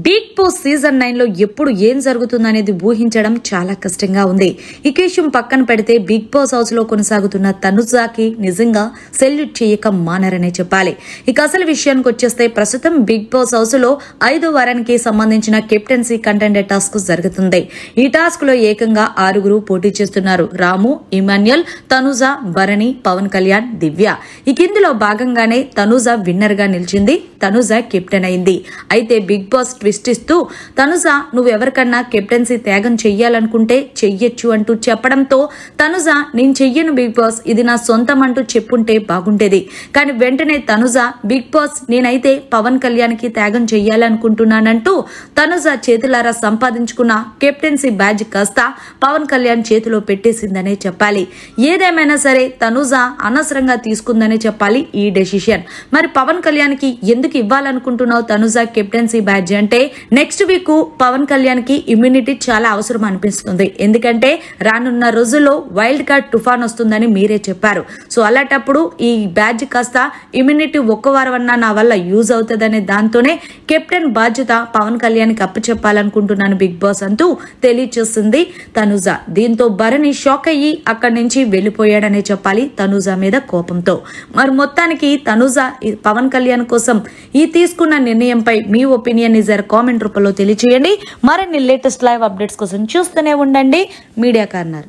Big boss season 9 లో ఎప్పుడు ఏం జరుగుతుందనేది ఊహించడం చాలా కష్టంగా ఉంది. ఈ విషయం పక్కన పెడితే బిగ్ బాస్ హౌస్ లో కొనసాగుతున్న తనుజాకి నిజంగా సెల్యూట్ చేయక మానరనే చెప్పాలి. ఇక అసలు విషయానికి వచ్చేస్తే ప్రస్తుతం బిగ్ బాస్ హౌస్ లో 5వ వారానికి సంబంధించిన కెప్టెన్సీ కంటెండర్ టాస్క్ జరుగుతుంది. ఈ టాస్క్ లో ఏకంగా 6 పోటీ చేస్తున్నారు. రాము, ఇమాన్యుయల్, తనుజ, భరణి, పవన్ కళ్యాణ్, దివ్య. ఇక ఇందులో భాగంగానే తనుజ విన్నర్ గా నిలిచింది. తనుజ కెప్టెన్ అయింది. అయితే బిగ్ బాస్ ట్విస్ట్ ఇస్తూ తనుజ నువ్వెవరికన్నా కెప్టెన్సీ త్యాగం చెయ్యాలనుకుంటే చెయ్యొచ్చు అంటూ చెప్పడంతో తనుజ నేను చెయ్యను బిగ్ బాస్, ఇది నా సొంతం అంటూ చెప్పుంటే బాగుంటేది. కానీ వెంటనే తనుజ బిగ్ బాస్ నేనైతే పవన్ కళ్యాణ్ కి త్యాగం చెయ్యాలనుకుంటున్నానంటూ తనుజ చేతులారా సంపాదించుకున్న కెప్టెన్సీ బ్యాడ్జ్ కాస్త పవన్ కళ్యాణ్ చేతిలో పెట్టేసిందనే చెప్పాలి. ఏదేమైనా సరే తనుజ అనవసరంగా తీసుకుందనే చెప్పాలి ఈ డెసిషన్. మరి పవన్ కళ్యాణ్ కి ఎందుకు ఇవ్వాలనుకుంటున్నావు తనుజ కెప్టెన్సీ బ్యాడ్జ్ అంటే నెక్స్ట్ వీక్ పవన్ కళ్యాణ్ కి ఇమ్యూనిటీ చాలా అవసరం అనిపిస్తుంది. ఎందుకంటే రానున్న రోజుల్లో వైల్డ్ కార్డ్ తుఫాన్ వస్తుందని మీరే చెప్పారు. సో అలాంటప్పుడు ఈ బ్యాడ్జ్ కాస్త ఇమ్యూనిటీ ఒక్క వారమన్నా నా వల్ల యూజ్ అవుతుందనే దాంతోనే కెప్టెన్ బాధ్యత పవన్ కళ్యాణ్ కి అప్పచెప్పాలనుకుంటున్నాను బిగ్ బాస్ అంటూ తెలియచేస్తుంది తనుజ. దీంతో భరణి షాక్ అయ్యి అక్కడి నుంచి వెళ్లిపోయాడనే చెప్పాలి తనుజ మీద కోపంతో. మరి మొత్తానికి తనుజ పవన్ కళ్యాణ్ కోసం ఈ తీసుకున్న నిర్ణయంపై మీ ఒపీనియన్ కామెంట్ రూపంలో తెలియచేయండి. మరిన్ని లేటెస్ట్ లైవ్ అప్డేట్స్ కోసం చూస్తూనే ఉండండి మీడియా కార్నర్.